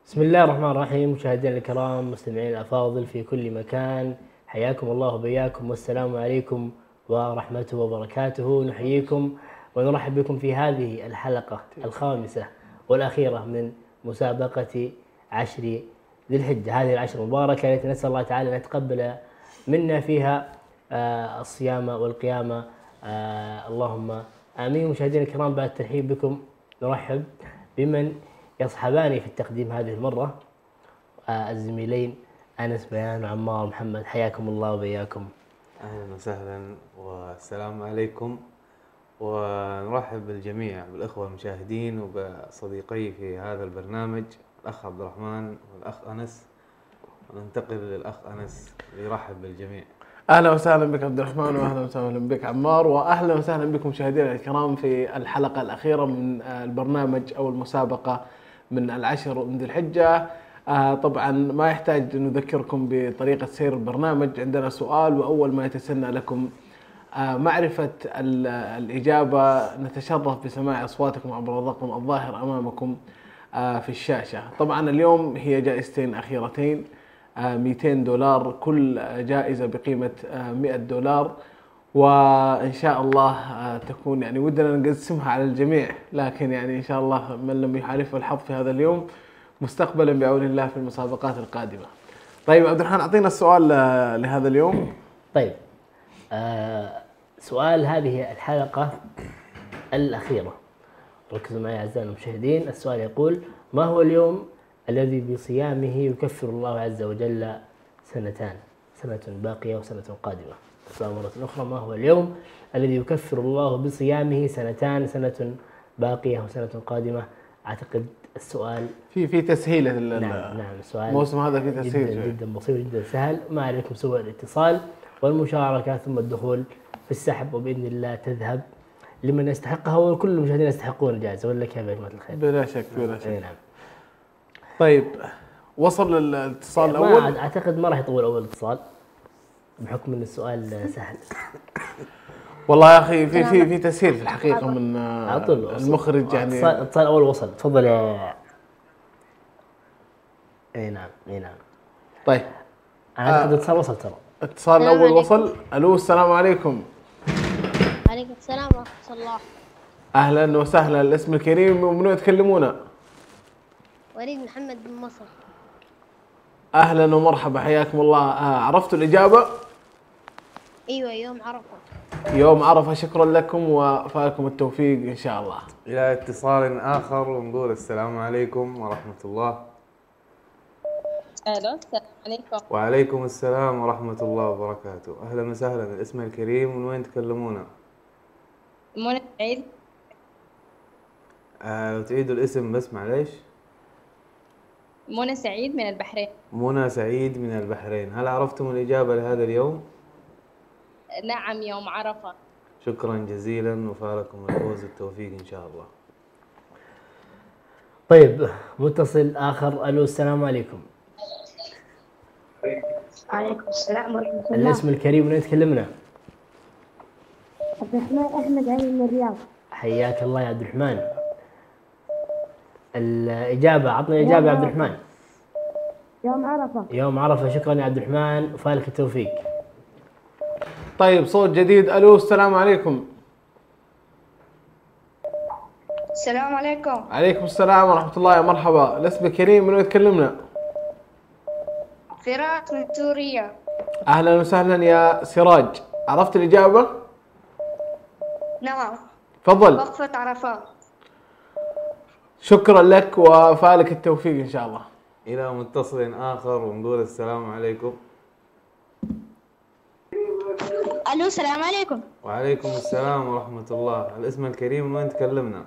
بسم الله الرحمن الرحيم. مشاهدينا الكرام، مستمعين الأفاضل في كل مكان، حياكم الله وبياكم، والسلام عليكم ورحمته وبركاته. نحييكم ونرحب بكم في هذه الحلقة الخامسة والأخيرة من مسابقة عشر ذي الحجة. هذه العشر المباركة التي نسأل الله تعالى أن يتقبل منا فيها الصيام والقيام، اللهم آمين. مشاهدينا الكرام، بعد الترحيب بكم نرحب بمن يصحباني في التقديم هذه المرة، الزميلين أنس بيان وعمار محمد. حياكم الله وبياكم. أهلا وسهلا والسلام عليكم، ونرحب بالجميع بالأخوة المشاهدين وبصديقي في هذا البرنامج الأخ عبد الرحمن والأخ أنس، وننتقل للأخ أنس ليرحب بالجميع. اهلا وسهلا بك عبد الرحمن، واهلا وسهلا بك عمار، واهلا وسهلا بكم مشاهدينا الكرام في الحلقه الاخيره من البرنامج او المسابقه من العشر من ذي الحجه. طبعا ما يحتاج ان نذكركم بطريقه سير البرنامج. عندنا سؤال، واول ما يتسنى لكم معرفه الاجابه نتشرف بسماع اصواتكم عبر الرقم الظاهر امامكم في الشاشه. طبعا اليوم هي جائزتين اخيرتين، $200 كل جائزة بقيمة $100، وإن شاء الله تكون يعني ودنا نقسمها على الجميع، لكن يعني إن شاء الله من لم يحالفه الحظ في هذا اليوم مستقبلا بعون الله في المسابقات القادمة. طيب عبد الرحمن، أعطينا السؤال لهذا اليوم. طيب، سؤال هذه الحلقة الأخيرة، ركزوا معي أعزائي المشاهدين. السؤال يقول: ما هو اليوم الذي بصيامه يكفر الله عز وجل سنتان، سنة باقية وسنة قادمة؟ السؤال مرة أخرى: ما هو اليوم الذي يكفر الله بصيامه سنتان، سنة باقية وسنة قادمة؟ أعتقد السؤال في تسهيل. نعم السؤال الموسم هذا في تسهيل جدا جدا بسيط جدا سهل. ما عليكم سوى الاتصال والمشاركة ثم الدخول في السحب، وبإذن الله تذهب لمن يستحقها، وكل المشاهدين يستحقون الجائزة، ولا كيف يا جماعة الخير؟ بلا شك بلا شك. نعم. طيب، وصل الاتصال الأول؟ أعتقد ما راح يطول أول اتصال بحكم أن السؤال سهل. والله يا أخي في تسهيل في الحقيقة من المخرج يعني. اتصال أول وصل، تفضل يا. اي نعم اي نعم. طيب، أنا أعتقد اتصال وصل ترى. اتصال الأول وصل. ألو، السلام عليكم. عليكم السلام ورحمة الله. أهلا وسهلا، الاسم الكريم ومن يتكلمون؟ وليد محمد بن مصر. أهلا ومرحبا، حياكم الله. عرفتوا الإجابة؟ أيوة، يوم عرفة. يوم عرفة. شكرا لكم وفالكم التوفيق إن شاء الله. إلى اتصال آخر ونقول السلام عليكم ورحمة الله. الو، السلام عليكم. وعليكم السلام ورحمة الله وبركاته. أهلا وسهلا، الاسم الكريم ومن وين تكلمونا؟ منى سعيد. لو تعيدوا الاسم بس معليش. منى سعيد من البحرين. منى سعيد من البحرين. هل عرفتم الإجابة لهذا اليوم؟ نعم، يوم عرفة. شكرا جزيلا، وفالكم الفوز والتوفيق إن شاء الله. طيب، متصل آخر. ألو، السلام عليكم. وعليكم السلام ورحمة الله. الاسم الكريم من يتكلمنا؟ عبد الرحمن أحمد علي من الرياض. حياك الله يا عبد الرحمن. الإجابة، عطنا الإجابة يا عبد الرحمن. يوم عرفة. يوم عرفة. شكرا يا عبد الرحمن وفالك التوفيق. طيب، صوت جديد. ألو، السلام عليكم. السلام عليكم. عليكم السلام ورحمة الله، يا مرحبا. الاسم الكريم من يتكلمنا؟ فراس من سوريا. أهلا وسهلا يا سراج، عرفت الإجابة؟ نعم. تفضل. وقفة عرفات. شكرا لك وفالك التوفيق إن شاء الله. إلى متصل آخر ونقول السلام عليكم. ألو، السلام عليكم. وعليكم السلام ورحمة الله. الاسم الكريم من وين تكلمنا؟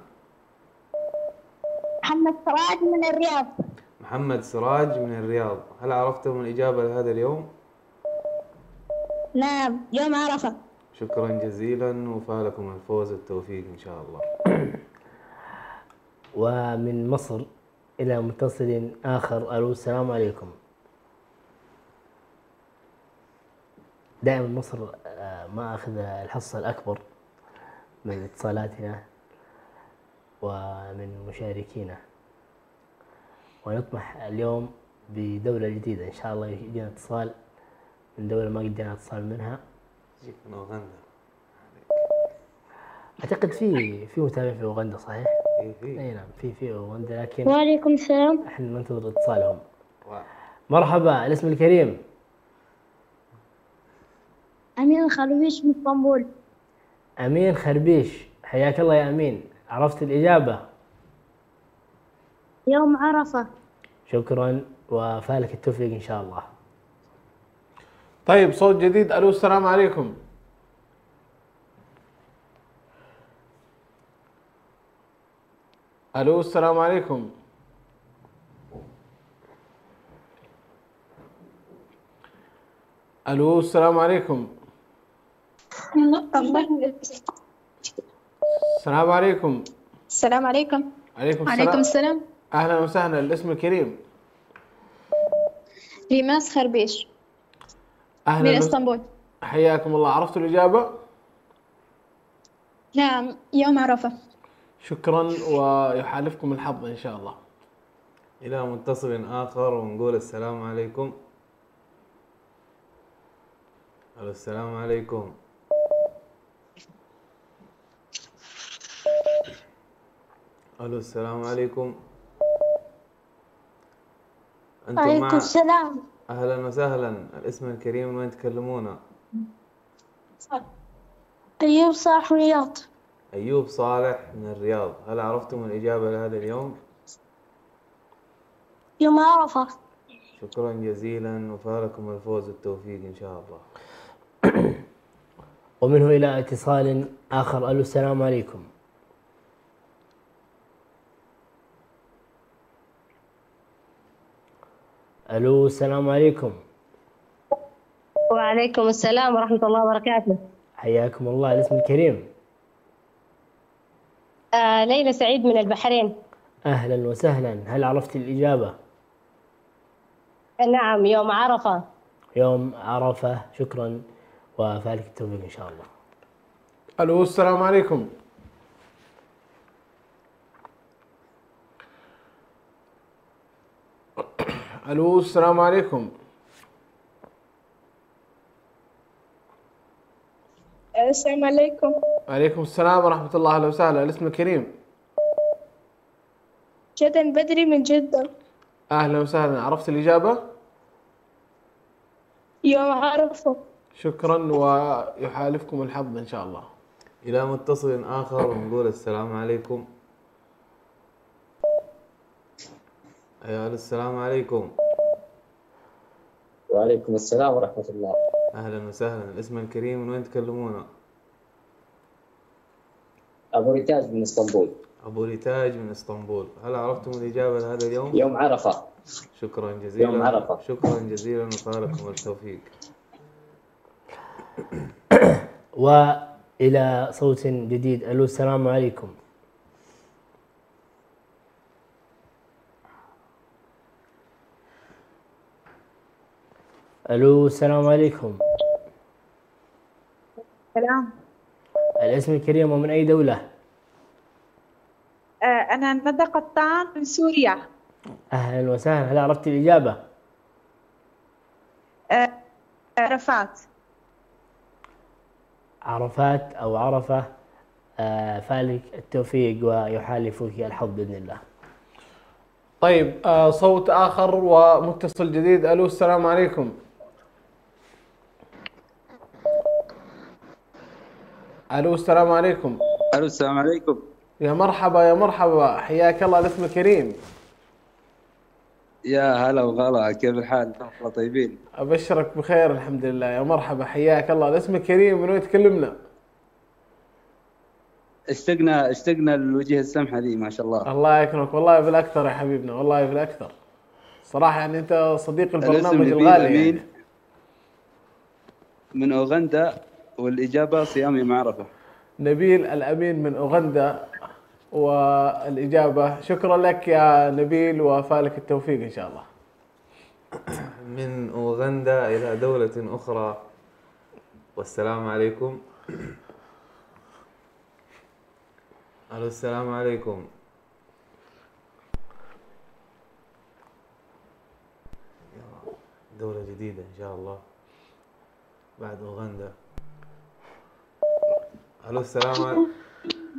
محمد سراج من الرياض. محمد سراج من الرياض. هل عرفتم الإجابة لهذا اليوم؟ نعم، يوم عرفة. شكرا جزيلا، وفالكم الفوز والتوفيق إن شاء الله. ومن مصر إلى متصل آخر. ألو، السلام عليكم. دائما مصر ما أخذ الحصة الأكبر من اتصالاتنا ومن مشاركينا. ونطمح اليوم بدولة جديدة إن شاء الله يجينا اتصال من دولة ما قد جانا اتصال منها. يجيك من اوغندا. أعتقد في متابعين في أوغندا صحيح؟ في أي نعم في أوغندا، لكن وعليكم السلام. احنا ننتظر اتصالهم. و- مرحبا، الاسم الكريم. أمين خلويش من اسطنبول. أمين خربيش، حياك الله يا أمين. عرفت الإجابة؟ يوم عرفة. شكرا وفالك التوفيق إن شاء الله. طيب صوت جديد. الو السلام عليكم. الو السلام عليكم. الو السلام عليكم. السلام عليكم. السلام عليكم. عليكم عليكم السلام. السلام. اهلا وسهلا. الاسم الكريم. ريماس خربيش من اهلا اسطنبول. حياكم الله. عرفتوا الاجابه؟ نعم، يوم عرفة. شكرا ويحالفكم الحظ ان شاء الله. الى متصل اخر ونقول السلام عليكم. الو السلام عليكم. الو السلام عليكم. انتم وعليكم مع السلام. اهلا وسهلا. الاسم الكريم من وين تكلمونا؟ أيوب صالح رياض. ايوب صالح من الرياض. هل عرفتم الاجابه لهذا اليوم؟ يوم عرفة. شكرا جزيلا وفالكم الفوز والتوفيق ان شاء الله. ومنه إلى اتصال آخر. ألو السلام عليكم. ألو السلام عليكم. وعليكم السلام ورحمة الله وبركاته. حياكم الله. الاسم الكريم. ليلى سعيد من البحرين. أهلا وسهلا. هل عرفت الإجابة؟ نعم، يوم عرفة. يوم عرفة. شكرا وفالك التوفيق إن شاء الله. الو السلام عليكم. الو السلام عليكم. السلام عليكم. عليكم السلام ورحمة الله. أهلا وسهلا. الاسم الكريم. جدا بدري من جدة. أهلا وسهلا. عرفت الإجابة؟ يوم عرفة. شكرا ويحالفكم الحظ إن شاء الله. الى متصل اخر ونقول السلام عليكم. ايوه السلام عليكم. وعليكم السلام ورحمة الله. اهلا وسهلا. الاسم الكريم من وين تكلمونا؟ أبو ريتاج من اسطنبول. ابو ريتاج من اسطنبول. هل عرفتم الاجابه لهذا اليوم؟ يوم عرفة. شكرا جزيلا. يوم عرفة. شكرا جزيلا وفالكم التوفيق. وإلى صوت جديد. ألو السلام عليكم. ألو السلام عليكم. سلام. الاسم الكريم ومن أي دولة؟ أنا ندى قطان من سوريا. أهلا وسهلا. هل عرفت الإجابة؟ عرفات. عرفات أو عرفة. فالك التوفيق ويحالفك الحظ بإذن الله. طيب صوت آخر ومتصل جديد. ألو السلام عليكم. ألو السلام عليكم. الو السلام عليكم. يا مرحبا يا مرحبا. حياك الله. الاسم الكريم. يا هلا وغلا، كيف الحال؟ الله طيبين. أبشرك بخير الحمد لله. يا مرحبا حياك الله. الاسم الكريم من وين تكلمنا؟ اشتقنا للوجه السمحة ذي ما شاء الله. الله يكرمك. والله بالأكثر يا حبيبنا، والله بالأكثر. صراحة يعني أنت صديق البرنامج الاسم الغالي نبيل يعني. أمين من أوغندا، والإجابة صيام يوم عرفة. نبيل الأمين من أوغندا والإجابة. شكرا لك يا نبيل وفالك التوفيق إن شاء الله. من اوغندا الى دولة اخرى. والسلام عليكم. الو السلام عليكم. دولة جديدة إن شاء الله بعد أوغندا. ألو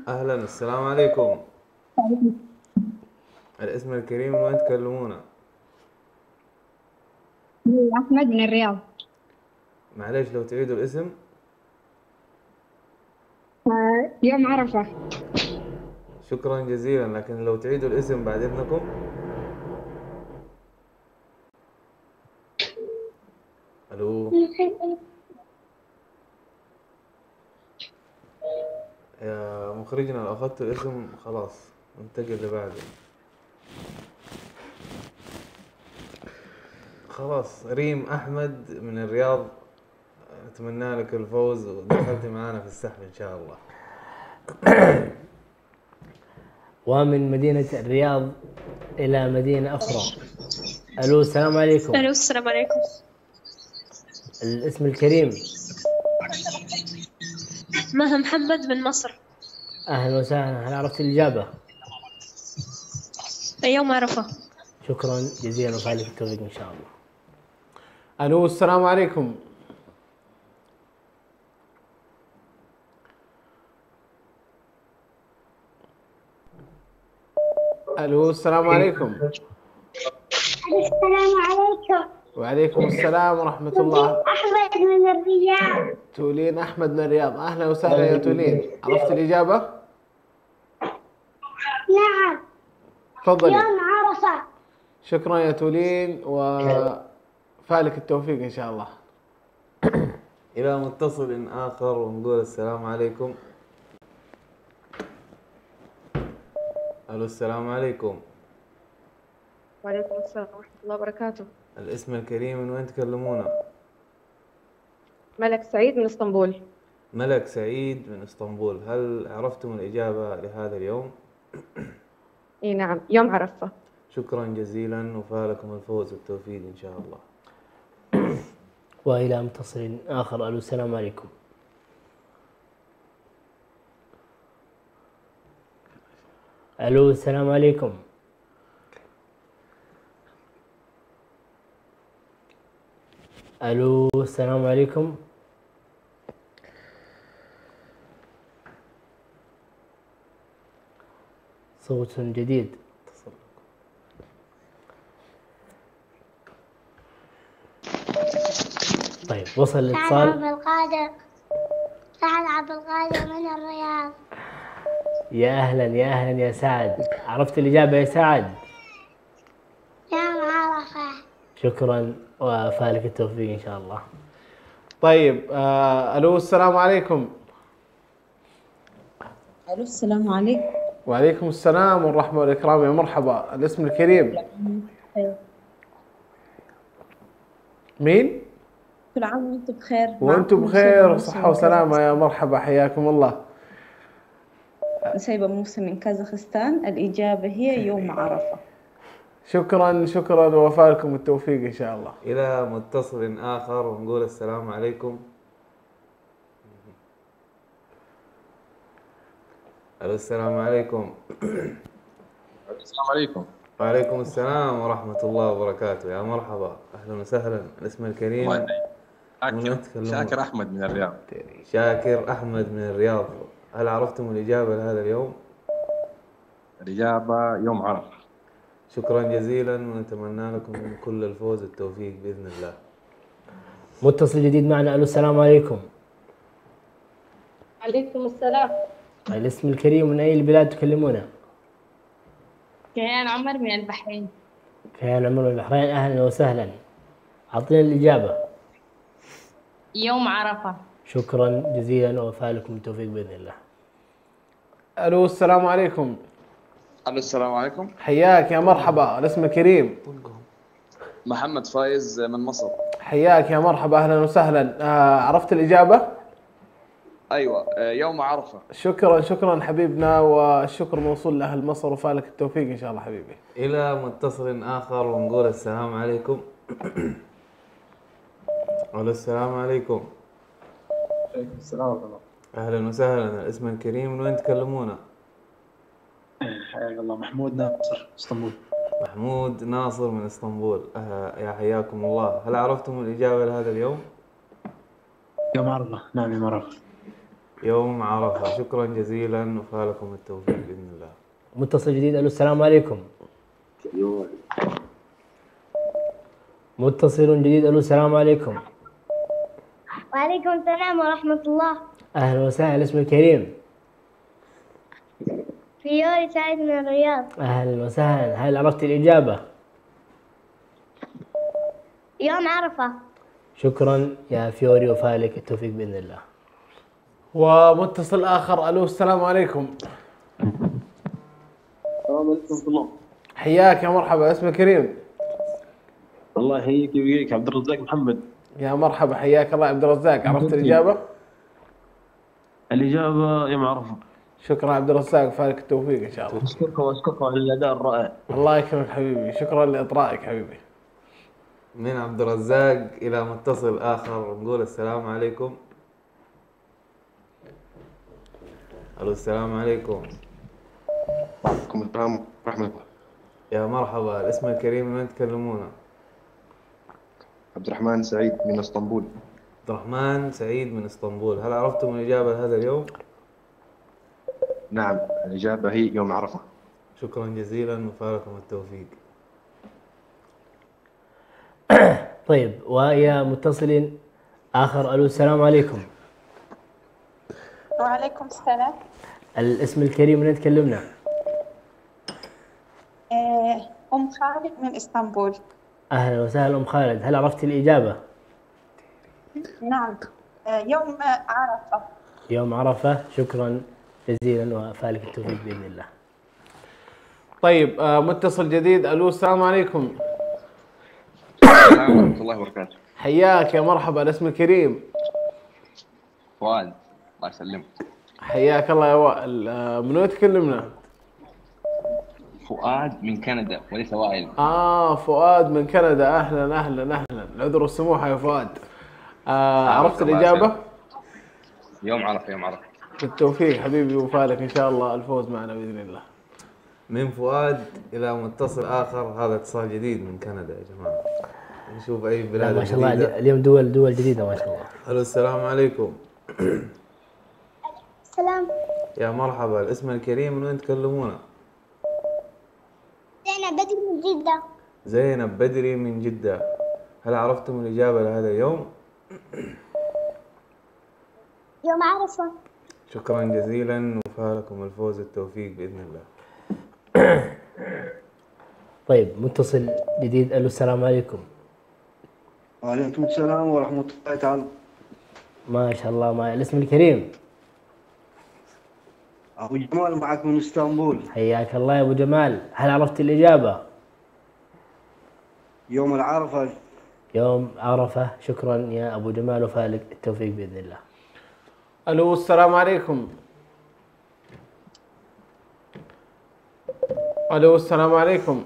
أهلا، السلام عليكم. الاسم الكريم من وين تكلمونا؟ أحمد من الرياض. معليش لو تعيدوا الاسم. يوم عرفة. شكرا جزيلا، لكن لو تعيدوا الاسم بعد إذنكم. ألو يا مخرجنا، لو أخذت الاسم خلاص ننتقل اللي بعده. خلاص، ريم أحمد من الرياض، أتمنى لك الفوز ودخلتي معنا في السحب إن شاء الله. ومن مدينة الرياض إلى مدينة أخرى. ألو السلام عليكم. ألو السلام عليكم. الاسم الكريم. مها محمد من مصر. أهلا وسهلا، هل عرفت الإجابة؟ يوم عرفة. شكرا جزيلا وفالك التوفيق إن شاء الله. الو السلام عليكم. الو السلام عليكم. السلام عليكم. وعليكم السلام ورحمة الله. أحمد من الرياض. تولين أحمد من الرياض، أهلا وسهلا يا تولين. عرفت الإجابة؟ نعم. تفضلي. يوم عرفة. شكرا يا تولين وفالك التوفيق إن شاء الله. إلى متصل آخر ونقول السلام عليكم. ألو السلام عليكم. وعليكم السلام ورحمة الله وبركاته. الاسم الكريم من وين تكلمونا؟ ملك سعيد من اسطنبول. ملك سعيد من اسطنبول، هل عرفتم الإجابة لهذا اليوم؟ اي نعم، يوم عرفة. شكرا جزيلا وفالكم الفوز والتوفيق إن شاء الله. وإلى متصل آخر. ألو السلام عليكم. ألو السلام عليكم. ألو السلام عليكم. صوت جديد. طيب وصل الاتصال. سعد عبد القادر. سعد عبد القادر من الرياض. يا أهلا يا أهلا يا سعد، عرفت الإجابة يا سعد؟ يوم عرفة. شكرا وفالك التوفيق إن شاء الله. طيب ألو السلام عليكم. ألو السلام عليكم. وعليكم السلام والرحمة والإكرام، يا مرحبا. الاسم الكريم. مين؟ كل عام وانتم بخير. وانتم بخير وصحة وسلامة، يا مرحبا حياكم الله. نسيبة موسى من كازاخستان، الإجابة هي يوم عرفة. شكرا شكرا ووفالكم التوفيق إن شاء الله. إلى متصل آخر ونقول السلام عليكم. ألو السلام عليكم. السلام عليكم. وعليكم السلام ورحمة الله وبركاته، يا مرحبا أهلا وسهلا. الاسم الكريم. شاكر أحمد من الرياض. شاكر أحمد من الرياض، هل عرفتم الإجابة لهذا اليوم؟ الإجابة يوم عرفة. شكرا جزيلا ونتمنى لكم كل الفوز والتوفيق بإذن الله. متصل جديد معنا. ألو السلام عليكم. عليكم السلام. الاسم الكريم من أي البلاد تكلمونا؟ كيان عمر من البحرين. كيان عمر من البحرين، أهلا وسهلا. أعطينا الإجابة. يوم عرفة. شكرا جزيلا ووفالكم التوفيق بإذن الله. ألو السلام عليكم. ألو السلام عليكم. حياك يا مرحبا. الاسم الكريم. محمد فايز من مصر. حياك يا مرحبا أهلا وسهلا. عرفت الإجابة؟ أيوة، يوم عرفة. شكرا شكرا حبيبنا، والشكر موصول لأهل مصر وفالك التوفيق إن شاء الله حبيبي. إلى متصل آخر ونقول السلام عليكم. ألو السلام عليكم. وعليكم السلام ورحمة الله. أهلا وسهلا. الاسم الكريم من وين تكلمونا؟ حياك الله. محمود ناصر اسطنبول. محمود ناصر من اسطنبول. يا حياكم الله. هل عرفتم الإجابة لهذا اليوم؟ يوم عرفة. نعم يوم عرفة. يوم عرفة. شكرا جزيلا وفالكم التوفيق بإذن الله. متصل جديد. ألو السلام عليكم. متصل جديد. ألو السلام عليكم. وعليكم السلام ورحمة الله. أهلا وسهلا. الاسم الكريم؟ فيوري سعيد من الرياض. أهلا وسهلا. هل عرفت الإجابة؟ يوم عرفة. شكرا يا فيوري وفالك التوفيق بإذن الله. ومتصل آخر. ألو السلام عليكم. السلام عليكم ورحمة الله. حياك يا مرحبا. اسمك كريم؟ الله يحييك ويحييك. عبد الرزاق محمد. يا مرحبا حياك الله عبد الرزاق. عرفت الإجابة؟ الإجابة يوم عرفة. شكرا عبد الرزاق وفالك التوفيق إن شاء الله. أشكركم على الأداء الرائع. الله يكرمك حبيبي. شكرا لإطرائك حبيبي. من عبد الرزاق إلى متصل آخر نقول السلام عليكم. ألو السلام عليكم. وعليكم السلام ورحمة الله. يا مرحبا. الاسم الكريم من تكلمونا؟ عبد الرحمن سعيد من اسطنبول. عبد الرحمن سعيد من اسطنبول. هل عرفتم الإجابة لهذا اليوم؟ نعم الإجابة هي يوم عرفة. شكرا جزيلا وفالكم التوفيق. طيب ويا متصل آخر. ألو السلام عليكم. وعليكم السلام. الاسم الكريم من تكلمنا؟ أم خالد من اسطنبول. أهلا وسهلا أم خالد. هل عرفت الإجابة؟ نعم يوم عرفة. يوم عرفة. شكرا جزيلا وفالك التوفيق بإذن الله. طيب متصل جديد. ألو السلام عليكم. السلام ورحمة الله وبركاته. حياك يا مرحبا. الاسم الكريم؟ فؤاد. الله يسلمك. حياك الله يا وائل. من وين تكلمنا؟ فؤاد من كندا وليس وائل. فؤاد من كندا. أهلا أهلا أهلا. العذر والسموحة يا فؤاد. عرفت الإجابة؟ يوم عرفة. يوم عرفة. بالتوفيق حبيبي وفالك إن شاء الله الفوز معنا بإذن الله. من فؤاد إلى متصل آخر. هذا اتصال جديد من كندا يا جماعة. نشوف أي بلاد ما شاء الله اليوم دول جديدة ما شاء الله. ألو السلام عليكم. السلام. يا مرحبا. الاسم الكريم من وين تكلمونا؟ زينب بدري من جدة. زينب بدري من جدة. هل عرفتم الإجابة لهذا اليوم؟ يوم عرفة. شكرا جزيلا وفالكم الفوز التوفيق بإذن الله. طيب متصل جديد. ألو السلام عليكم. وعليكم السلام ورحمة الله تعالى. ما شاء الله. ما الاسم الكريم؟ أبو جمال معك من اسطنبول. حياك الله يا أبو جمال. هل عرفت الإجابة؟ يوم العرفة. يوم عرفة. شكرا يا أبو جمال وفالك التوفيق بإذن الله. ألو السلام عليكم. ألو السلام عليكم.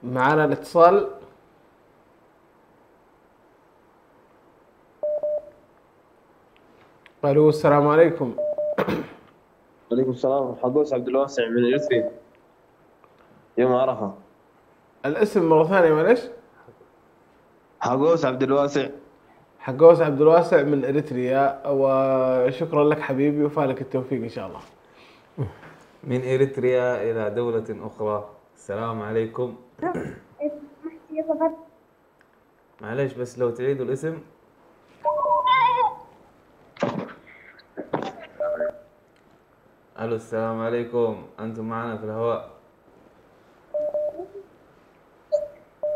معنا الاتصال. ألو السلام عليكم. وعليكم السلام. حقوس عبد الواسع من إريتريا. يوم عرفة. الاسم مرة ثانية معلش. حقوس عبد الواسع. حقوس عبد الواسع من إريتريا. وشكرا لك حبيبي وفالك التوفيق إن شاء الله. من إريتريا إلى دولة أخرى. السلام عليكم. معلش بس لو تعيدوا الاسم. ألو السلام عليكم. أنتم معنا في الهواء.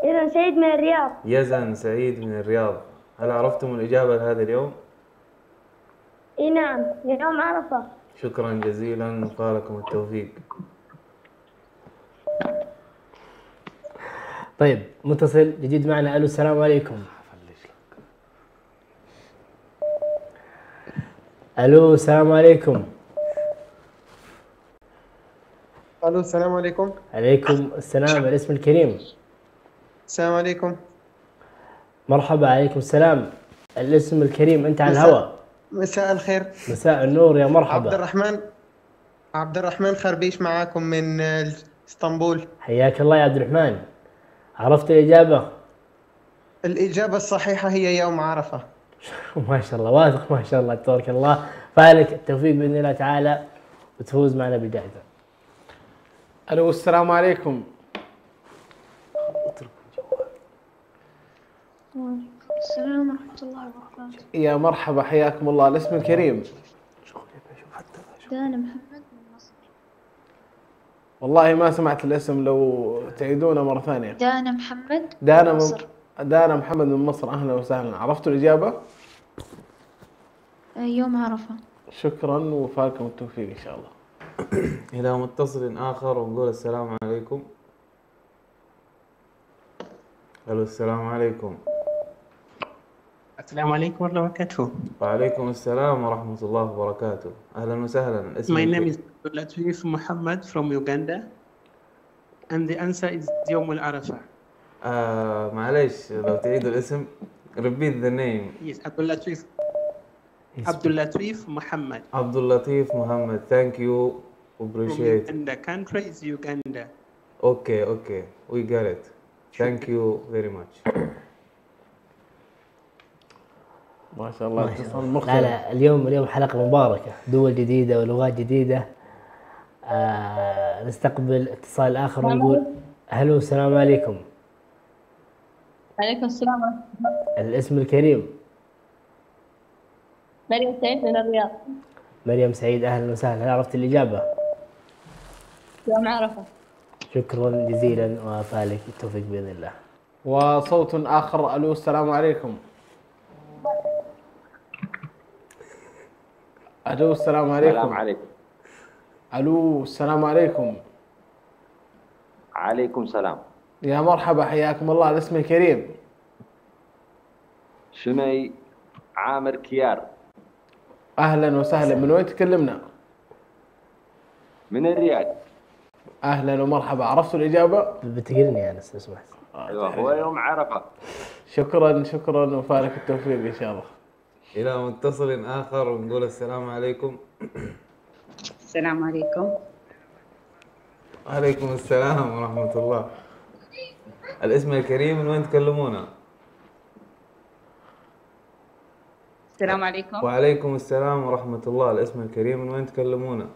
يزن سعيد من الرياض. يزن سعيد من الرياض. هل عرفتم الإجابة لهذا اليوم؟ إي نعم يوم عرفة. شكرا جزيلا وفالكم التوفيق. طيب متصل جديد معنا. ألو السلام عليكم. ألو السلام عليكم. الو السلام عليكم. عليكم السلام. الاسم الكريم؟ السلام عليكم. مرحبا. عليكم السلام. الاسم الكريم. انت على الهواء. مساء الخير. مساء النور. يا مرحبا. عبد الرحمن. عبد الرحمن خربيش معاكم من اسطنبول. حياك الله يا عبد الرحمن. عرفت الإجابة؟ الإجابة الصحيحة هي يوم عرفة. ما شاء الله، واثق ما شاء الله تبارك الله. فالك التوفيق بإذن الله تعالى وتفوز معنا بالجائزة. الو السلام عليكم. السلام ورحمة الله وبركاته. يا مرحبا حياكم الله. الاسم الكريم؟ دانا محمد من مصر. والله ما سمعت الاسم، لو تعيدونه مرة ثانية. دانا محمد من مصر. دانا محمد من مصر، أهلا وسهلا. عرفتوا الإجابة؟ يوم عرفة. شكرا وفالكم التوفيق إن شاء الله. إلى متصل آخر ونقول السلام عليكم. ألو السلام عليكم. السلام عليكم ورحمة الله وبركاته. وعليكم السلام ورحمة الله وبركاته. أهلا وسهلا. My name is Latif Muhammad from Uganda and the answer is يوم العرفة. معليش لو تعيدوا الاسم. Repeat the name. Yes, Abdul Latif Muhammad. Abdul Latif Muhammad. Thank you. Appreciate. And the country is Uganda. Okay. We got it. Thank you very much. ما شاء الله اتصال مختلف. لا اليوم حلقة مباركة، دول جديدة ولغات جديدة. نستقبل اتصال آخر ونقول هلو السلام عليكم. عليكم السلام ورحمة الله. الاسم الكريم؟ مريم سعيد من الرياض. مريم سعيد، أهلا وسهلا. هل عرفت الإجابة؟ يوم عرفة. شكرا جزيلا وفالك التوفيق بإذن الله. وصوت آخر. ألو السلام عليكم. ألو السلام عليكم. السلام عليكم. ألو السلام عليكم. عليكم السلام. يا مرحبا حياكم الله. الاسم الكريم؟ شمي عامر كيار. أهلا وسهلا. من وين تكلمنا؟ من الرياض. أهلا ومرحبا. عرفتوا الإجابة؟ بتقرني أنا لو سمحت. أيوه هو يوم عرفة. شكرا وفالك التوفيق إن شاء الله. إلى متصل آخر ونقول السلام عليكم. السلام عليكم. وعليكم السلام ورحمة الله. الاسم الكريم من وين تكلمونا؟ السلام عليكم. وعليكم السلام ورحمة الله. الاسم الكريم من وين تكلمونا؟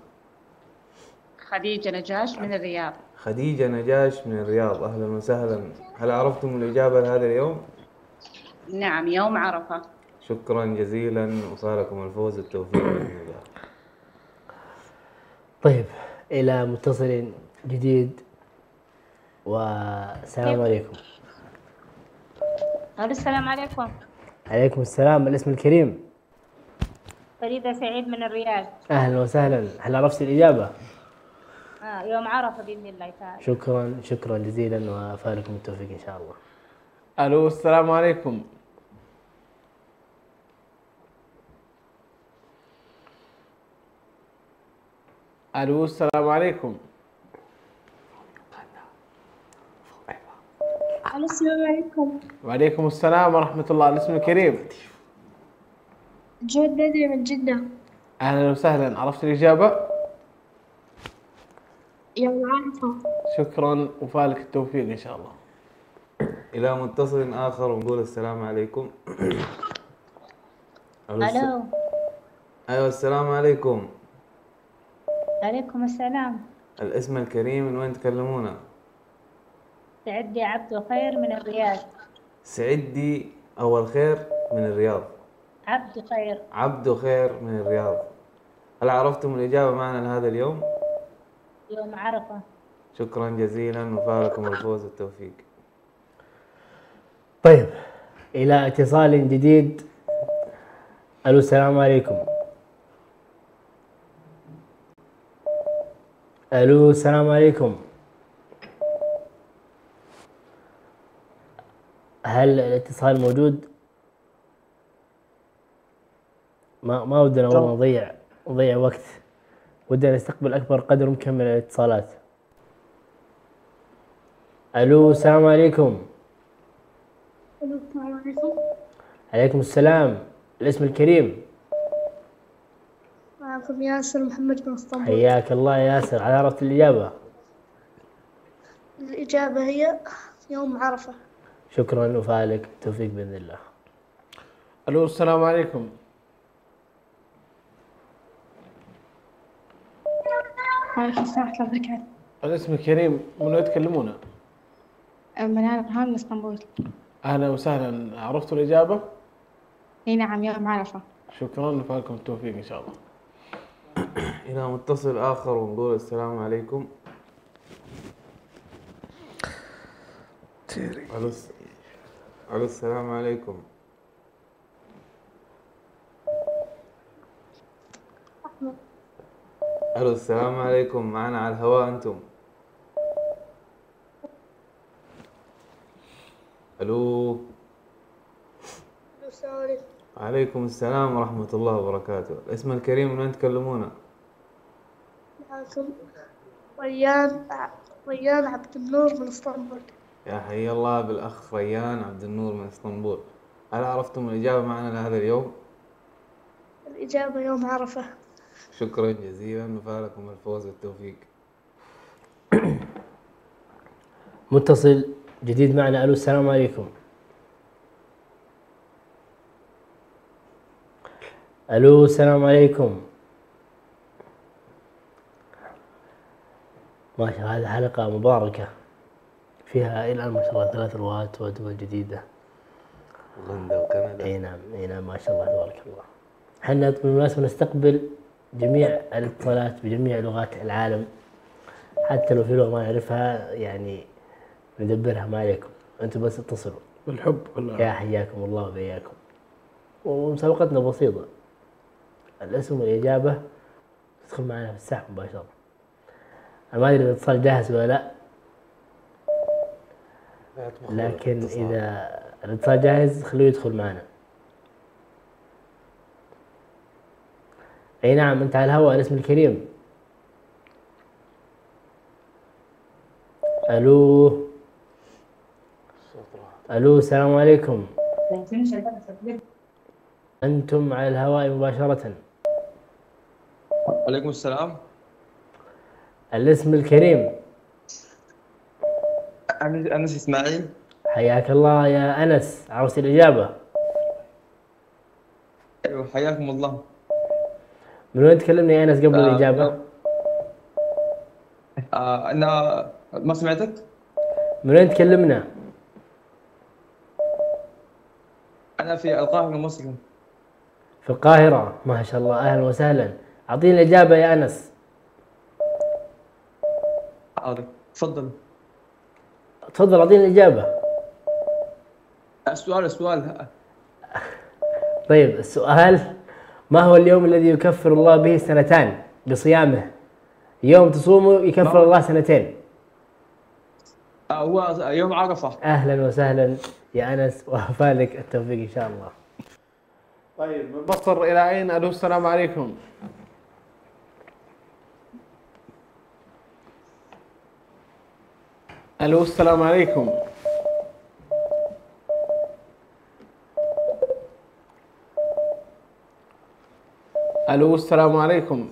خديجة نجاش من الرياض. خديجة نجاش من الرياض، أهلا وسهلا. هل عرفتم الإجابة لهذا اليوم؟ نعم يوم عرفة. شكرا جزيلا وصالكم الفوز والتوفيق بإذن الله. طيب إلى متصل جديد والسلام عليكم. السلام عليكم. عليكم السلام. الاسم الكريم؟ فريدة سعيد من الرياض. أهلا وسهلا. هل عرفت الإجابة؟ يوم عرفة بإذن الله تعالى. شكرا جزيلا وفالكم التوفيق إن شاء الله. ألو السلام عليكم. ألو السلام عليكم. السلام عليكم. وعليكم السلام ورحمة الله. الاسم الكريم؟ جود بدري من جدة. أهلا وسهلا. عرفت الإجابة؟ يوم عرفة. شكرا وفالك التوفيق إن شاء الله. إلى متصل آخر ونقول السلام عليكم. ألو. أيوة السلام عليكم. عليكم السلام. الاسم الكريم من وين تكلمونا؟ سعدي عبد خير من الرياض. سعدي أول خير من الرياض. عبد خير. عبد خير من الرياض. هل عرفتم الإجابة معنا لهذا اليوم؟ يوم عرفة. شكرا جزيلا وفالكم الفوز والتوفيق. طيب إلى اتصال جديد. ألو السلام عليكم. ألو السلام عليكم. هل الاتصال موجود؟ ما ودنا والله نضيع وقت، ودنا نستقبل أكبر قدر ممكن من الاتصالات. ألو السلام عليكم. السلام عليكم. عليكم السلام. الاسم الكريم؟ معكم ياسر محمد من اسطنبول. حياك الله يا ياسر. على عرفت الإجابة؟ الإجابة هي يوم عرفة. شكرا وفالك التوفيق بإذن الله. الو السلام عليكم. وعليكم السلام ورحمة الله وبركاته. الاسم الكريم، من وين تكلمونا؟ منال برهان من اسطنبول. اهلا وسهلا، عرفتوا الاجابه؟ اي نعم، يوم عرفة. شكرا وفالكم التوفيق ان شاء الله. إلى متصل آخر ونقول السلام عليكم. ألو السلام عليكم. ألو السلام عليكم، معنا على الهواء أنتم. ألو. السلام عليكم. وعليكم السلام ورحمة الله وبركاته. الاسم الكريم، من وين تكلمونا؟ معكم ريان عبد النور من اسطنبول. يا حي الله بالأخ ريان عبد النور من اسطنبول. هل عرفتم الإجابة معنا لهذا اليوم؟ الإجابة يوم عرفة. شكرا جزيلا وفالكم الفوز والتوفيق. متصل جديد معنا. ألو السلام عليكم. ألو السلام عليكم. ما شاء الله هذه حلقة مباركة فيها إلى الآن ما شاء الله 3 لغات ودول جديدة. هولندا وكندا. اي نعم ما شاء الله تبارك الله. احنا بالمناسبة نستقبل جميع الاتصالات بجميع لغات العالم، حتى لو في لغة ما نعرفها يعني ندبرها ما عليكم، انتم بس اتصلوا بالحب والله. يا حياكم الله وبياكم. ومسابقتنا بسيطة، الاسم والإجابة تدخل معنا في السحب مباشرة. أنا ما أدري إذا الاتصال جاهز ولا لا، لكن إذا الاتصال جاهز خلوه يدخل معنا. أي نعم أنت على الهواء. الاسم الكريم. ألو السلام عليكم. أنتم على الهواء مباشرة. وعليكم السلام. الاسم الكريم. أنس إسماعيل. حياك الله يا أنس، عرفت الإجابة؟ أيوة حياكم الله. من وين تكلمني يا أنس قبل الإجابة؟ أنا ما سمعتك؟ من وين تكلمنا؟ أنا في القاهرة مسلم. في القاهرة، ما شاء الله، أهلا وسهلا. أعطيني الإجابة يا أنس. حاضر، تفضل. تفضل أعطيني الإجابة. السؤال. طيب السؤال: ما هو اليوم الذي يكفر الله به سنتان بصيامه؟ يوم تصومه يكفر الله سنتين. هو يوم عرفة. أهلا وسهلا يا أنس وفالك التوفيق إن شاء الله. طيب من مصر إلى أين؟ ألو السلام عليكم. ألو السلام عليكم. ألو السلام عليكم.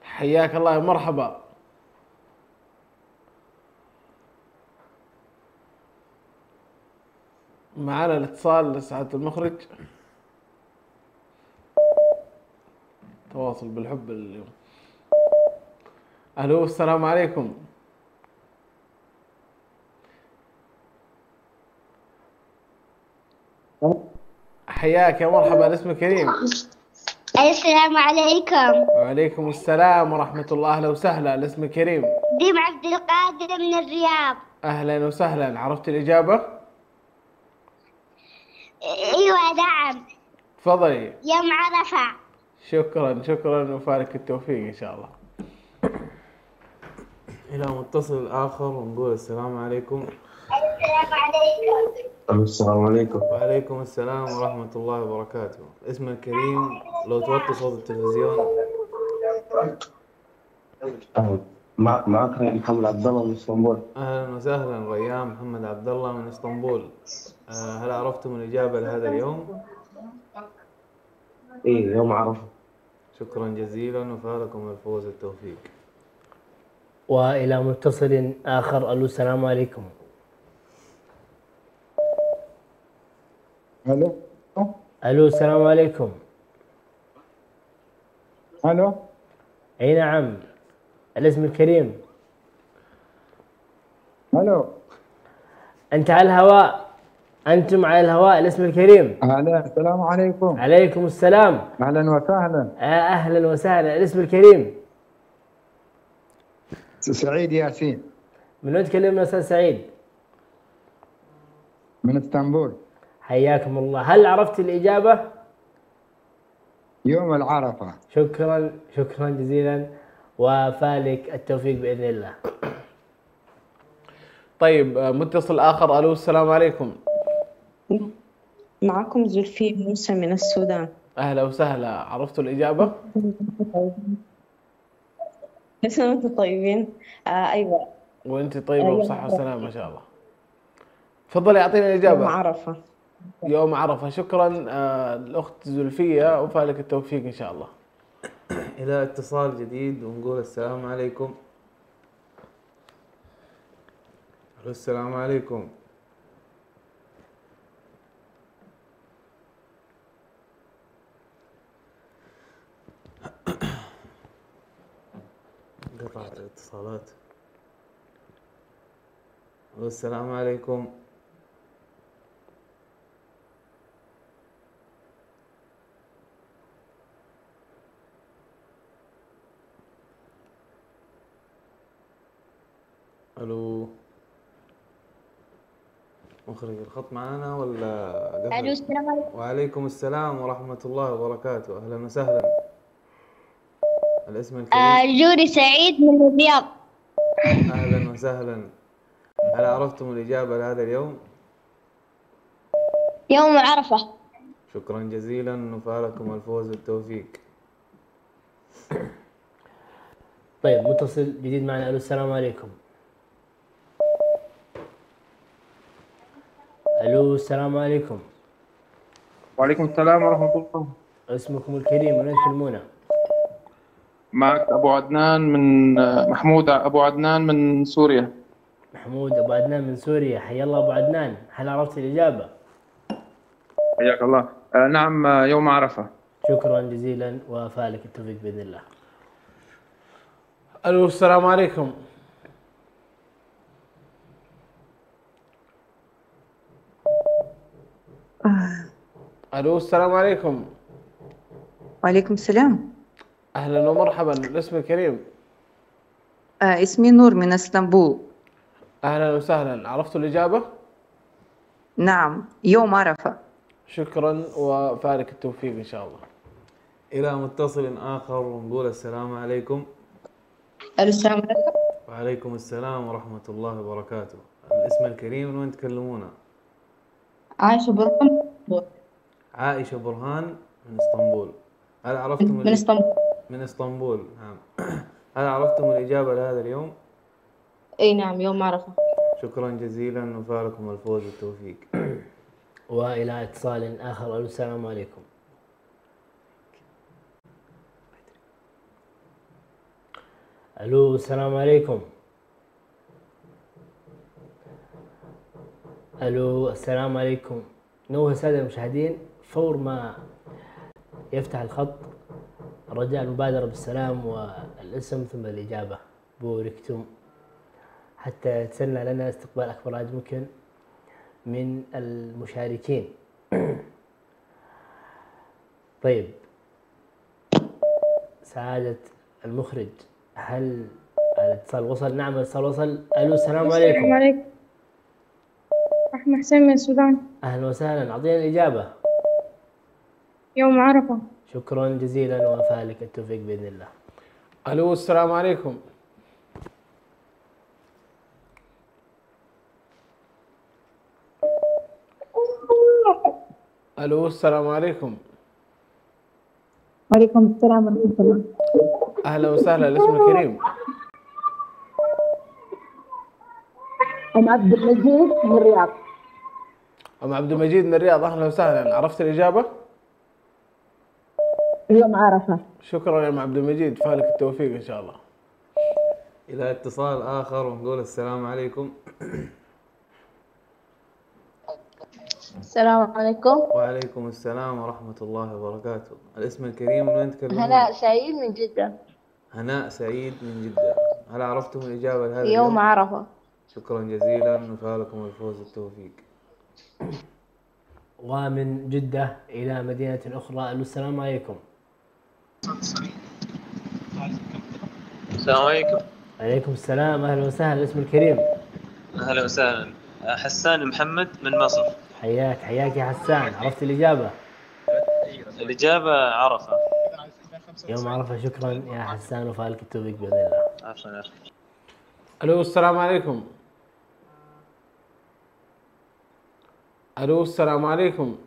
حياك الله، مرحبا. معنا الاتصال لسعادة المخرج. تواصل بالحب اليوم. ألو السلام عليكم. حياك يا مرحبا، الاسم الكريم. السلام عليكم. وعليكم السلام ورحمة الله. أهلا وسهلا، الاسم الكريم. ديم عبد القادر من الرياض. أهلا وسهلا، عرفت الإجابة؟ ايوه نعم. تفضلي. يوم عرفة. شكرا وفالك التوفيق إن شاء الله. إلى متصل آخر ونقول السلام عليكم. السلام عليكم. السلام عليكم. وعليكم السلام ورحمة الله وبركاته. اسم الكريم، لو توطي صوت التلفزيون. معك ريان محمد عبد الله من اسطنبول. أهلا وسهلا ريان محمد عبد الله من اسطنبول. هل عرفتم الإجابة لهذا اليوم؟ إيه يوم عرفة. شكرا جزيلا وفالكم الفوز والتوفيق. وإلى متصل آخر. ألو السلام عليكم. الو ألو السلام عليكم. الو أي نعم، الاسم الكريم. الو أنت على الهواء، أنتم على الهواء. الاسم الكريم. اهلا السلام عليكم. عليكم السلام. اهلا وسهلا. أهلا وسهلا. الاسم الكريم. سعيد ياسين. من وين تكلمنا أستاذ سعيد؟ من اسطنبول. حياكم الله. هل عرفت الإجابة؟ يوم العرفة. شكرا شكرا جزيلا وفالك التوفيق بإذن الله. طيب متصل آخر. ألو السلام عليكم. معكم زلفية موسى من السودان. أهلا وسهلا. عرفتوا الإجابة؟ كل سنة وانتم طيبين. أيوة. وأنت طيبة وبصحة وسلامة ما شاء الله. تفضلي أعطينا الإجابة. يوم عرفة. يوم عرفة. شكرا الأخت زلفية وفالك التوفيق إن شاء الله. إلى اتصال جديد ونقول السلام عليكم. السلام عليكم. قطعت الاتصالات. السلام عليكم. الو، مخرج الخط معانا ولا قفل؟ الو السلام عليكم. وعليكم السلام ورحمة الله وبركاته. أهلا وسهلا. الاسم الكريم؟ جوري سعيد من الرياض. أهلا وسهلا. هل عرفتم الإجابة لهذا اليوم؟ يوم عرفة. شكرا جزيلا وفالكم الفوز والتوفيق. طيب متصل جديد معنا. ألو السلام عليكم. ألو السلام عليكم. وعليكم السلام ورحمة الله. اسمكم الكريم من وين تكلمونا؟ معك أبو عدنان من محمود أبو عدنان من سوريا. محمود أبو عدنان من سوريا. حيا الله أبو عدنان. هل عرفت الإجابة؟ حياك الله. نعم يوم عرفة. شكرا جزيلا وفالك التوفيق بإذن الله. ألو السلام عليكم. ألو السلام عليكم. وعليكم السلام. أهلا ومرحبا. الاسم الكريم؟ اسمي نور من اسطنبول. أهلا وسهلا. عرفتوا الإجابة؟ نعم يوم عرفة. شكرا وفالك التوفيق إن شاء الله. إلى متصل آخر ونقول السلام عليكم. السلام عليكم. وعليكم السلام ورحمة الله وبركاته. الاسم الكريم من وين تكلمونا؟ عائشة برهان. عائشة برهان من اسطنبول. هل عرفتم من اسطنبول. من اسطنبول نعم. هل عرفتم الإجابة لهذا اليوم؟ اي نعم يوم عرفة. شكرا جزيلا وفالكم الفوز والتوفيق. وإلى اتصال آخر. ألو السلام عليكم. ألو السلام عليكم. ألو السلام عليكم. نوه السادة المشاهدين فور ما يفتح الخط رجاء المبادرة بالسلام والاسم ثم الإجابة. بوركتم حتى يتسنى لنا استقبال أكبر عدد ممكن من المشاركين. طيب سعادة المخرج، هل الاتصال وصل؟ نعم الاتصال وصل. ألو السلام عليكم. السلام عليكم. رحمة حسين من السودان. أهلا وسهلا. أعطينا الإجابة. يوم عرفة. شكرا جزيلا وفالك التوفيق بإذن الله. ألو السلام عليكم. ألو السلام عليكم. وعليكم السلام ورحمة الله. أهلا وسهلا. الاسم الكريم؟ أم عبد المجيد من الرياض. ام عبد المجيد من الرياض، اهلا وسهلا. عرفت الاجابه؟ يوم عرفة. شكرا يا ام عبد المجيد، فالك التوفيق ان شاء الله. إلى اتصال آخر ونقول السلام عليكم. السلام عليكم. وعليكم السلام ورحمة الله وبركاته. الاسم الكريم من وين تكلمون؟ هناء سعيد من جدة. هناء سعيد من جدة. هل عرفتم الإجابة لهذا يوم اليوم؟ عرفة. شكرا جزيلا وفالكم الفوز والتوفيق. ومن جدة إلى مدينة أخرى. السلام عليكم. السلام عليكم. عليكم السلام، أهلا وسهلا. الاسم الكريم؟ أهلا وسهلا. حسان محمد من مصر. حياك حياك يا حسان. عرفت الإجابة؟ الإجابة عرفة. يوم عرفة. شكرا يا حسان وفالك التوفيق بإذن الله. عفوا. الو السلام عليكم. الو السلام عليكم.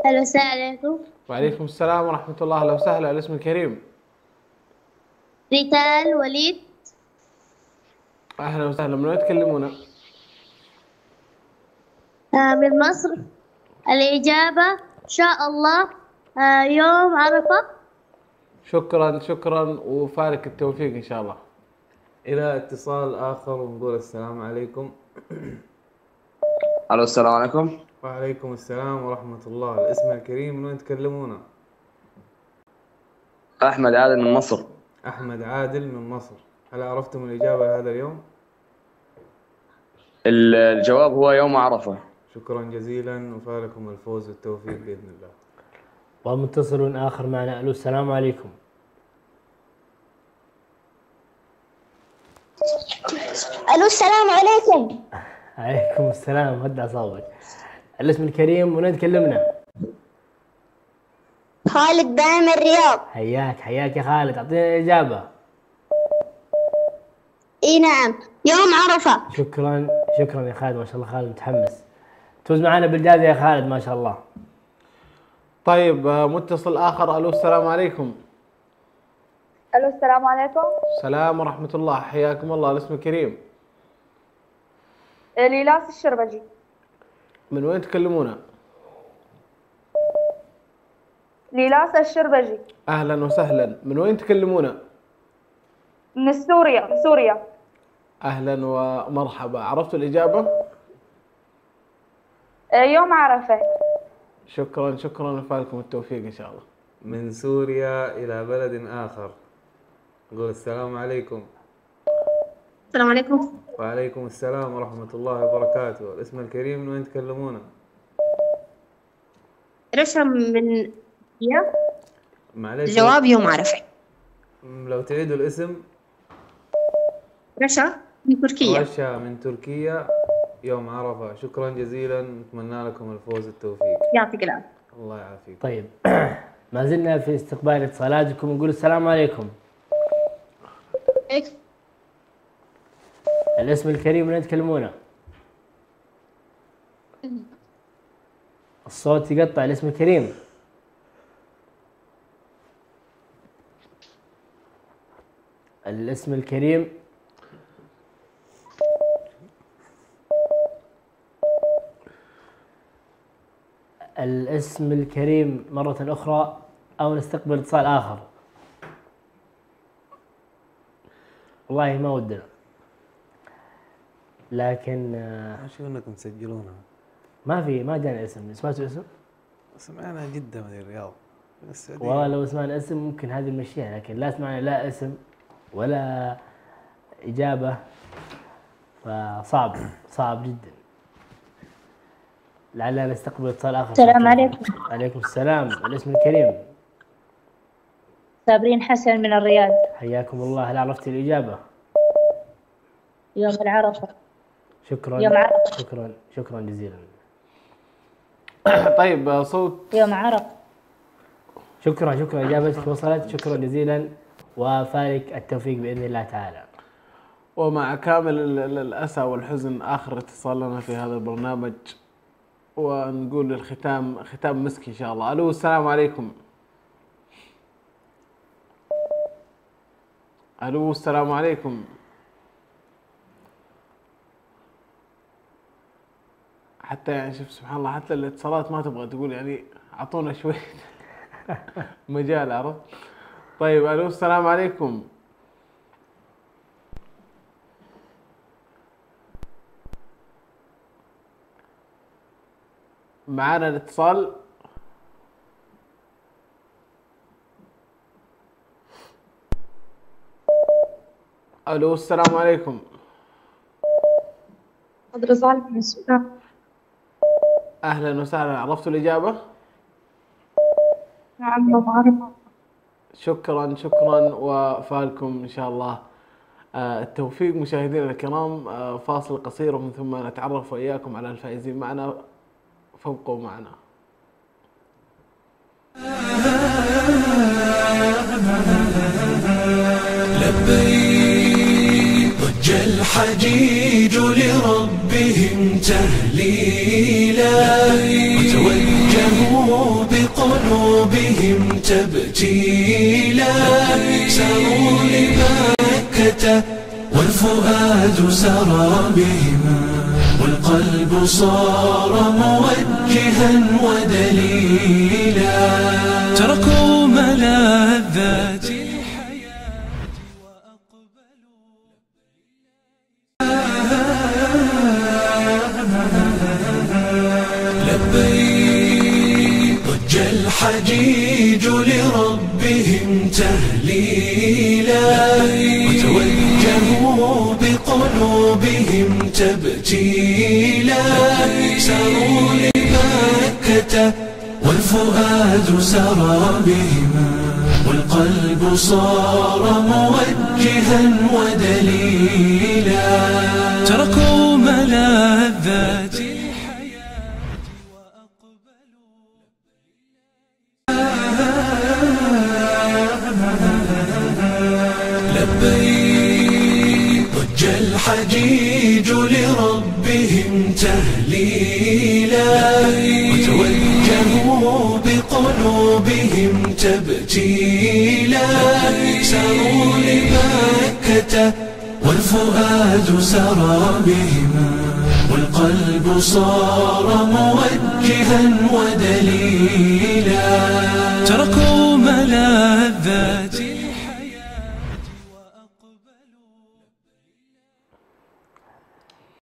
الو السلام عليكم. وعليكم السلام ورحمة الله، اهلا وسهلا. الاسم الكريم؟ ريتال وليد. اهلا وسهلا. من وين تكلمونا؟ من مصر. الإجابة إن شاء الله يوم عرفة. شكرا شكرا وفالك التوفيق ان شاء الله. إلى اتصال آخر ونقول السلام عليكم. الو السلام عليكم. وعليكم السلام ورحمة الله. الاسم الكريم من وين تكلمونا؟ احمد عادل من مصر. أحمد عادل من مصر. هل عرفتم الإجابة لهذا اليوم؟ الجواب هو يوم عرفة. شكرا جزيلا وفالكم الفوز والتوفيق بإذن الله. ومتصل آخر معنا. ألو السلام عليكم. الو السلام عليكم. عليكم السلام. هدى أعصابك. الاسم الكريم من وين تكلمنا؟ خالد دائم الرياض. حياك حياك يا خالد. أعطينا الإجابة. اي نعم يوم عرفة. شكرا شكرا يا خالد. ما شاء الله خالد متحمس. تفوز معنا بالجائزة يا خالد ما شاء الله. طيب متصل آخر. الو السلام عليكم. الو السلام عليكم. السلام ورحمة الله، حياكم الله. الاسم الكريم؟ ليلاس الشربجي. من وين تكلمونا؟ ليلاس الشربجي. اهلا وسهلا. من وين تكلمونا؟ من سوريا. من سوريا. اهلا ومرحبا. عرفتوا الإجابة؟ يوم عرفة. شكرا شكرا وفالكم التوفيق ان شاء الله. من سوريا إلى بلد آخر. نقول السلام عليكم. السلام عليكم. وعليكم السلام ورحمة الله وبركاته. الاسم الكريم من وين تكلمونا؟ رشا من معليش. الجواب يوم عرفة. لو تعيدوا الاسم. رشا من تركيا. رشا من تركيا. يوم عرفة. شكرا جزيلا. نتمنى لكم الفوز والتوفيق. يعطيك العافية. الله يعافيك. طيب ما زلنا في استقبال اتصالاتكم. نقول السلام عليكم. الاسم الكريم من وين تكلمونا؟ الصوت يقطع. الاسم الكريم؟ الاسم الكريم؟ الاسم الكريم مرة أخرى أو نستقبل اتصال آخر؟ والله ما ودنا، لكن شو انكم تسجلونها؟ ما جانا اسم. سمعتوا اسم؟ سمعنا جدة من الرياض. والله لو سمعنا اسم ممكن هذه نمشيها، لكن لا سمعنا لا اسم ولا إجابة، فصعب صعب جدا. لعلنا نستقبل اتصال آخر. السلام عليكم. عليكم السلام. الاسم الكريم؟ صابرين حسن من الرياض. حياكم الله. هل عرفت الإجابة؟ يوم العرفة. شكرا. يوم عرفة. شكرا جزيلا. طيب صوت. يوم عرفة. شكرا إجابتك وصلت. شكرا جزيلا وفالك التوفيق بإذن الله تعالى. ومع كامل الأسى والحزن آخر اتصال لنا في هذا البرنامج، ونقول للختام ختام مسك إن شاء الله. ألو السلام عليكم. ألو السلام عليكم. حتى يعني شوف سبحان الله، حتى الاتصالات ما تبغى تقول يعني اعطونا شوي مجال، عرفت؟ طيب الو السلام عليكم. معانا الاتصال. الو السلام عليكم. عبد الرزاق من السودان. اهلا وسهلا، عرفتوا الاجابه؟ نعم يوم عرفة. شكرا شكرا، وفالكم ان شاء الله التوفيق. مشاهدينا الكرام، فاصل قصير ومن ثم نتعرف واياكم على الفائزين معنا، فابقوا معنا. لبيك ضج الحجيج لربهم تهليلا، وتوجهوا بقلوبهم تبتيلا، ساروا لمكة والفؤاد سرى بهم، والقلب صار موجها ودليلا، تركوا ملاذات ضج الحجيج لربهم تهليلا، وتوجهوا بقلوبهم تبتيلا، ساروا لمكة والفؤاد سرى بهم، والقلب صار موجها ودليلا، تركوا ملاذات ضج الحجيج لربهم تهليلا، وتوجهوا بقلوبهم تبتيلا، ساروا لمكة والفؤاد سرى بهم، والقلب صار موجها ودليلا، تركوا ملاذات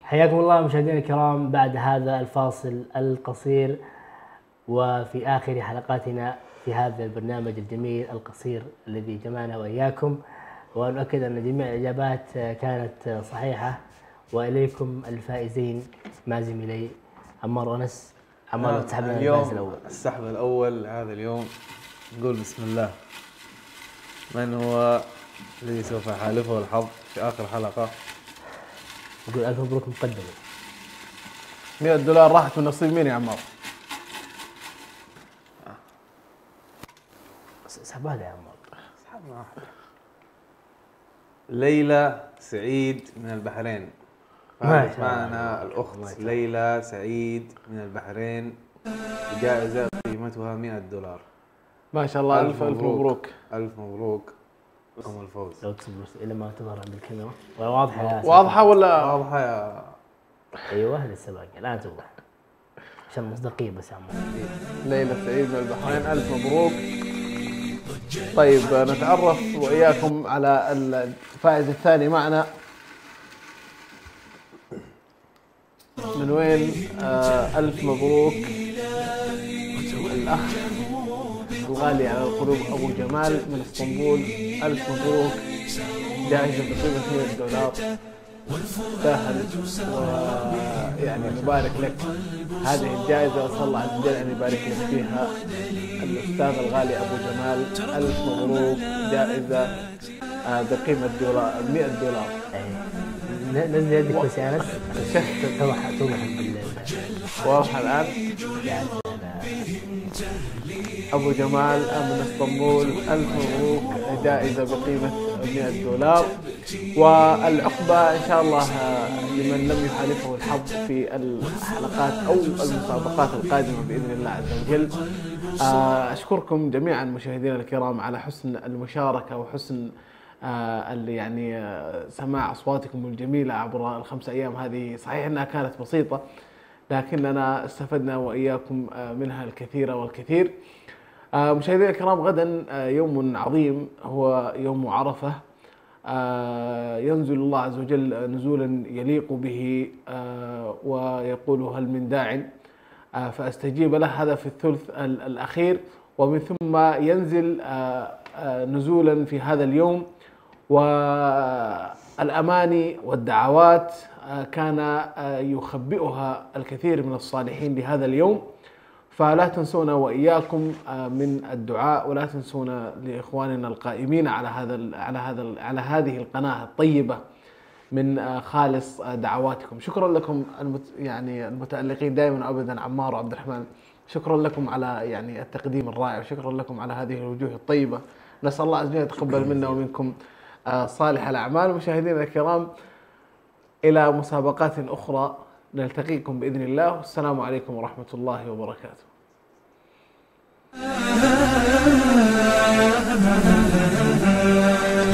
حياكم الله مشاهدينا الكرام بعد هذا الفاصل القصير، وفي آخر حلقاتنا في هذا البرنامج الجميل القصير الذي جمعنا وإياكم، ونؤكد أن جميع الإجابات كانت صحيحة. وإليكم الفائزين مع زميلي عمار وأنس. عمار تسحبنا الفائز الأول. السحب الأول هذا اليوم نقول بسم الله. من هو الذي سوف يحالفه الحظ في آخر حلقة؟ نقول ألف مبروك مقدما. $100 راحت من نصيب مين يا عمار؟ اسحب هذا يا عمار. اسحبنا واحد. ليلى سعيد من البحرين. فازت معنا الأخت ليلى سعيد من البحرين بجائزة قيمتها $100. ما شاء الله، ألف مبروك. ألف مبروك لكم الفوز. لو تصبر إلى ما تظهر عند الكاميرا. واضحة يا واضحة ولا؟ واضحة يا أيوه لسه باقي الآن توضح عشان مصداقية بس يا عمار. ليلى سعيد من البحرين، ألف مبروك. طيب نتعرف وإياكم على الفائز الثاني معنا. من وين؟ ألف مبروك الأخ الغالي على القلوب أبو جمال من اسطنبول. ألف مبروك، جائزة بقيمة $100. سهل ويعني نبارك لك هذه الجائزة، وأسأل الله عز وجل أن يبارك لك فيها الأستاذ الغالي أبو جمال. ألف مبروك، جائزة بقيمة $100. نزل يدك بس يا أنس. توضح واضحة الآن. أبو جمال من اسطنبول، ألف مبروك، جائزة بقيمة $100. والعقبة إن شاء الله لمن لم يحالفه الحظ في الحلقات أو المسابقات القادمة بإذن الله عز وجل. أشكركم جميعا مشاهدينا الكرام على حسن المشاركة وحسن يعني سماع أصواتكم الجميلة عبر ال5 أيام هذه. صحيح أنها كانت بسيطة لكننا استفدنا وإياكم منها الكثير والكثير. مشاهدينا الكرام، غدا يوم عظيم هو يوم عرفة. ينزل الله عز وجل نزولا يليق به ويقول هل من داع فأستجيب له، هذا في الثلث الأخير، ومن ثم ينزل نزولا في هذا اليوم. والأماني والدعوات كان يخبئها الكثير من الصالحين لهذا اليوم، فلا تنسونا وإياكم من الدعاء، ولا تنسونا لإخواننا القائمين على هذه القناة الطيبة من خالص دعواتكم. شكرا لكم يعني المتألقين دائما أبدا، عمار وعبد الرحمن، شكرا لكم على يعني التقديم الرائع، شكرا لكم على هذه الوجوه الطيبة. نسأل الله عز وجل يتقبل منا ومنكم صالح الأعمال. مشاهدينا الكرام، إلى مسابقات أخرى نلتقيكم بإذن الله، والسلام عليكم ورحمة الله وبركاته.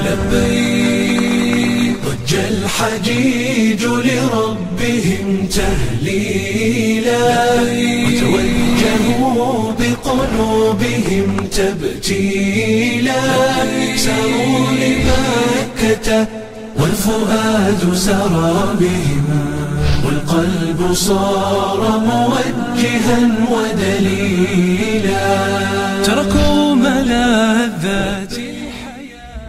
لبيك ضج الحجيج لربهم تهليلا، وتوجهوا بقلوبهم تبتيلا، ساروا لمكة والفؤاد سرى بهم، والقلب صار موجها ودليلا، تركوا ملاذات الحياة